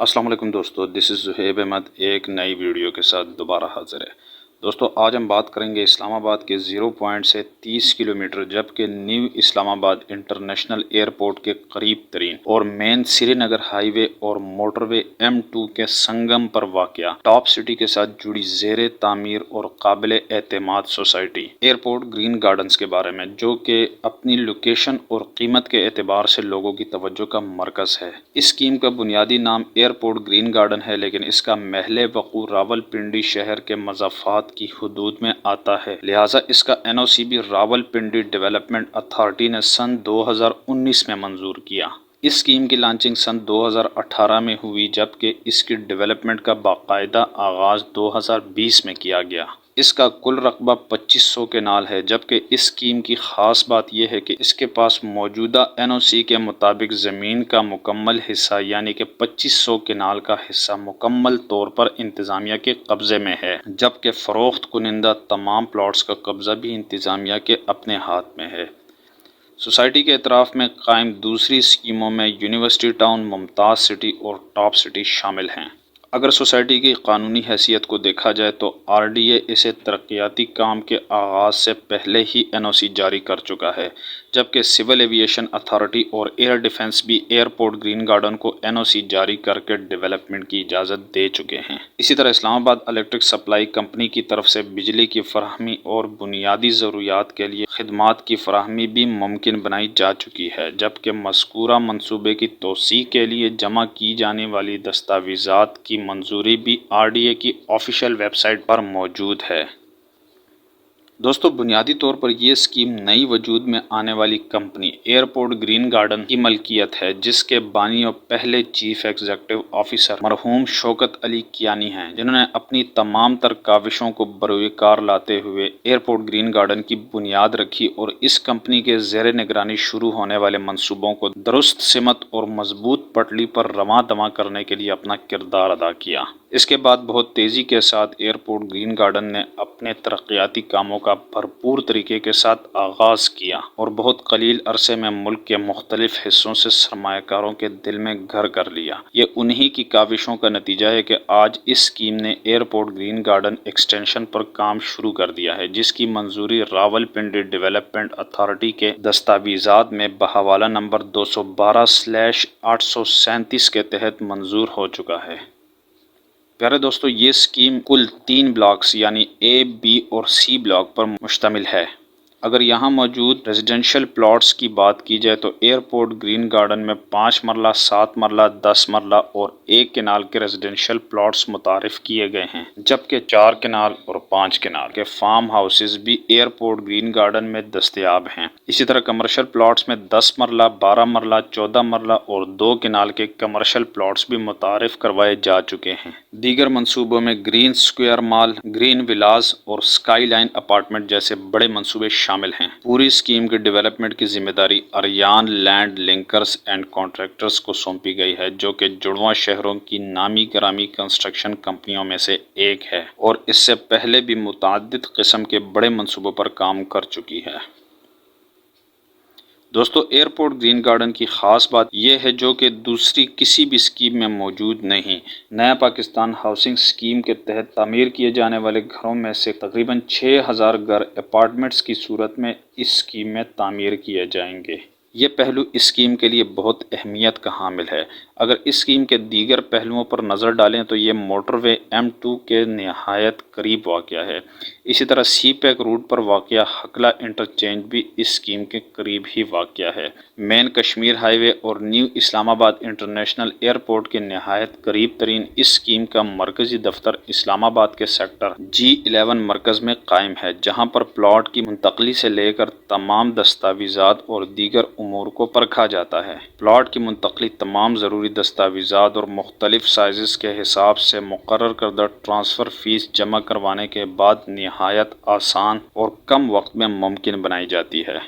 السلام علیکم دوستو، دس از زہیب احمد ایک نئی ویڈیو کے ساتھ دوبارہ حاضر ہے۔ دوستو آج ہم بات کریں گے اسلام آباد کے 0 پوائنٹ سے 30 کلومیٹر جبکہ نیو اسلام آباد انٹرنیشنل ایئرپورٹ کے قریب ترین اور مین سری نگر ہائی وے اور موٹر وے M2 کے سنگم پر واقع ٹاپ سٹی کے ساتھ جڑی زیر تعمیر اور قابل اعتماد سوسائٹی ایئرپورٹ گرین گارڈنز کے بارے میں، جو کہ اپنی لوکیشن اور قیمت کے اعتبار سے لوگوں کی توجہ کا مرکز ہے۔ اس اسکیم کا بنیادی نام ایئرپورٹ گرین گارڈن ہے، لیکن اس کا محل وقوع راولپنڈی شہر کے مضافات کی حدود میں آتا ہے، لہٰذا اس کا NOC بھی راولپنڈی ڈیولپمنٹ اتھارٹی نے سن 2019 میں منظور کیا۔ اس اسکیم کی لانچنگ سن 2018 میں ہوئی جبکہ اس کی ڈیولپمنٹ کا باقاعدہ آغاز 2020 میں کیا گیا۔ اس کا کل رقبہ 2500 کنال ہے، جبکہ اس اسکیم کی خاص بات یہ ہے کہ اس کے پاس موجودہ NOC کے مطابق زمین کا مکمل حصہ یعنی کہ 2500 کنال کا حصہ مکمل طور پر انتظامیہ کے قبضے میں ہے، جبکہ فروخت کنندہ تمام پلاٹس کا قبضہ بھی انتظامیہ کے اپنے ہاتھ میں ہے۔ سوسائٹی کے اطراف میں قائم دوسری اسکیموں میں یونیورسٹی ٹاؤن، ممتاز سٹی اور ٹاپ سٹی شامل ہیں۔ اگر سوسائٹی کی قانونی حیثیت کو دیکھا جائے تو RDA اسے ترقیاتی کام کے آغاز سے پہلے ہی NOC جاری کر چکا ہے، جبکہ سول ایویشن اتھارٹی اور ایئر ڈیفنس بھی ایئرپورٹ گرین گارڈن کو NOC جاری کر کے ڈیولپمنٹ کی اجازت دے چکے ہیں۔ اسی طرح اسلام آباد الیکٹرک سپلائی کمپنی کی طرف سے بجلی کی فراہمی اور بنیادی ضروریات کے لیے خدمات کی فراہمی بھی ممکن بنائی جا چکی ہے، جبکہ مذکورہ منصوبے کی توسیع کے لیے جمع کی جانے والی دستاویزات کی منظوری بھی RDA کی آفیشیل ویب سائٹ پر موجود ہے۔ دوستو بنیادی طور پر یہ اسکیم نئی وجود میں آنے والی کمپنی ایئرپورٹ گرین گارڈن کی ملکیت ہے، جس کے بانی اور پہلے چیف ایگزیکٹو آفیسر مرحوم شوکت علی کیانی ہیں، جنہوں نے اپنی تمام تر کاوشوں کو بروئے کار لاتے ہوئے ایئرپورٹ گرین گارڈن کی بنیاد رکھی اور اس کمپنی کے زیر نگرانی شروع ہونے والے منصوبوں کو درست سمت اور مضبوط پٹڑی پر رواں دواں کرنے کے لیے اپنا کردار ادا کیا۔ اس کے بعد بہت تیزی کے ساتھ ایئرپورٹ گرین گارڈن نے اپنے ترقیاتی کاموں کا بھرپور طریقے کے ساتھ آغاز کیا اور بہت قلیل عرصے میں ملک کے مختلف حصوں سے سرمایہ کاروں کے دل میں گھر کر لیا۔ یہ انہی کی کاوشوں کا نتیجہ ہے کہ آج اس اسکیم نے ایئرپورٹ گرین گارڈن ایکسٹینشن پر کام شروع کر دیا ہے، جس کی منظوری راولپنڈی ڈیولپمنٹ اتھارٹی کے دستاویزات میں بحوالہ نمبر 212/837 کے تحت منظور ہو چکا ہے۔ پیارے دوستو، یہ اسکیم کل 3 بلاکس یعنی A، B اور C بلاک پر مشتمل ہے۔ اگر یہاں موجود ریزیڈنشل پلاٹس کی بات کی جائے تو ایئرپورٹ گرین گارڈن میں 5 مرلہ، 7 مرلہ، 10 مرلہ اور 1 کنال کے ریزیڈنشل پلاٹس متعارف کیے گئے ہیں، جبکہ 4 کنال اور 5 کنال کے فارم ہاؤسز بھی ایئرپورٹ گرین گارڈن میں دستیاب ہیں۔ اسی طرح کمرشل پلاٹس میں 10 مرلہ، 12 مرلہ، 14 مرلہ اور 2 کنال کے کمرشل پلاٹس بھی متعارف کروائے جا چکے ہیں۔ دیگر منصوبوں میں گرین سکوائر مال، گرین ولاز اور اسکائی لائن اپارٹمنٹ جیسے بڑے منصوبے شامل ہیں۔ پوری اسکیم کے ڈیولپمنٹ کی ذمہ داری اریان لینڈ لنکرز اینڈ کانٹریکٹرز کو سونپی گئی ہے، جو کہ جڑواں شہروں کی نامی گرامی کنسٹرکشن کمپنیوں میں سے ایک ہے اور اس سے پہلے بھی متعدد قسم کے بڑے منصوبوں پر کام کر چکی ہے۔ دوستو ایئرپورٹ گرین گارڈن کی خاص بات یہ ہے جو کہ دوسری کسی بھی اسکیم میں موجود نہیں۔ نیا پاکستان ہاؤسنگ اسکیم کے تحت تعمیر کیے جانے والے گھروں میں سے تقریباً 6000 گھر اپارٹمنٹس کی صورت میں اس اسکیم میں تعمیر کیے جائیں گے۔ یہ پہلو اس اسکیم کے لیے بہت اہمیت کا حامل ہے۔ اگر اس اسکیم کے دیگر پہلوؤں پر نظر ڈالیں تو یہ موٹر وے M2 کے نہایت قریب واقع ہے۔ اسی طرح سی پیک روٹ پر واقع ہکلا انٹرچینج بھی اس اسکیم کے قریب ہی واقع ہے۔ مین کشمیر ہائی وے اور نیو اسلام آباد انٹرنیشنل ایئرپورٹ کے نہایت قریب ترین اس اسکیم کا مرکزی دفتر اسلام آباد کے سیکٹر G11 مرکز میں قائم ہے، جہاں پر پلاٹ کی منتقلی سے لے کر تمام دستاویزات اور دیگر امور کو پرکھا جاتا ہے۔ پلاٹ کی منتقلی تمام ضروری دستاویزات اور مختلف سائزز کے حساب سے مقرر کردہ ٹرانسفر فیس جمع کروانے کے بعد نہایت آسان اور کم وقت میں ممکن بنائی جاتی ہے۔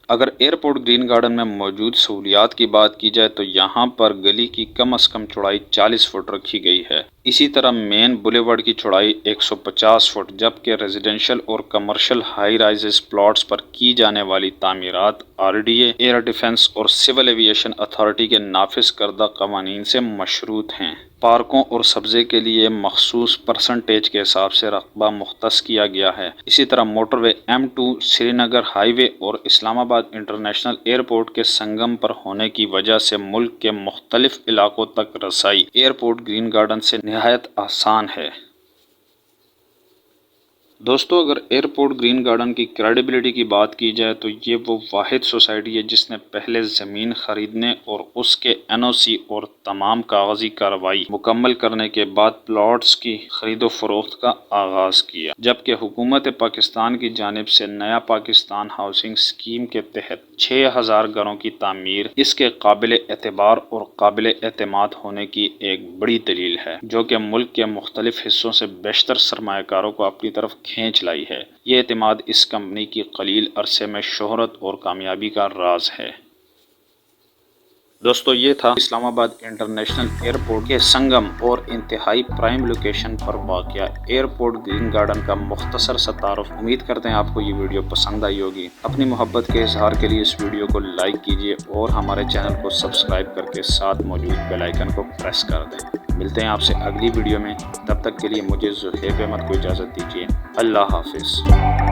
اگر ایئرپورٹ گرین گارڈن میں موجود سہولیات کی بات کی جائے تو یہاں پر گلی کی کم از کم چوڑائی 40 فٹ رکھی گئی ہے۔ اسی طرح مین بولیورڈ کی چوڑائی 150 فٹ، جبکہ ریزیڈنشل اور کمرشل ہائی رائزز پلاٹس پر کی جانے والی تعمیرات RDA، ایئر ڈیفنس اور سول ایویشن اتھارٹی کے نافذ کردہ قوانین سے مشروط ہیں۔ پارکوں اور سبزے کے لیے مخصوص پرسنٹیج کے حساب سے رقبہ مختص کیا گیا ہے۔ اسی طرح موٹر وے M2 سری نگر ہائی وے اور اسلام آباد انٹرنیشنل ایئرپورٹ کے سنگم پر ہونے کی وجہ سے ملک کے مختلف علاقوں تک رسائی ایئرپورٹ گرین گارڈن سے نہایت آسان ہے۔ دوستو، اگر ایئرپورٹ گرین گارڈن کی کریڈیبلٹی کی بات کی جائے تو یہ وہ واحد سوسائٹی ہے جس نے پہلے زمین خریدنے اور اس کے NOC اور تمام کاغذی کارروائی مکمل کرنے کے بعد پلاٹس کی خرید و فروخت کا آغاز کیا، جبکہ حکومت پاکستان کی جانب سے نیا پاکستان ہاؤسنگ اسکیم کے تحت 6000 گھروں کی تعمیر اس کے قابل اعتبار اور قابل اعتماد ہونے کی ایک بڑی دلیل ہے، جو کہ ملک کے مختلف حصوں سے بیشتر سرمایہ کاروں کو اپنی طرف کھینچ لائی ہے۔ یہ اعتماد اس کمپنی کی قلیل عرصے میں شہرت اور کامیابی کا راز ہے۔ دوستو، یہ تھا اسلام آباد انٹرنیشنل ایئرپورٹ کے سنگم اور انتہائی پرائم لوکیشن پر واقع ایئرپورٹ گرین گارڈن کا مختصر سا تعارف۔ امید کرتے ہیں آپ کو یہ ویڈیو پسند آئی ہوگی۔ اپنی محبت کے اظہار کے لیے اس ویڈیو کو لائک کیجیے اور ہمارے چینل کو سبسکرائب کر کے ساتھ موجود بیل آئیکن کو پریس کر دیں۔ ملتے ہیں آپ سے اگلی ویڈیو میں، تب تک کے لیے مجھے زہیب احمد کو اجازت دیجیے۔ اللہ حافظ۔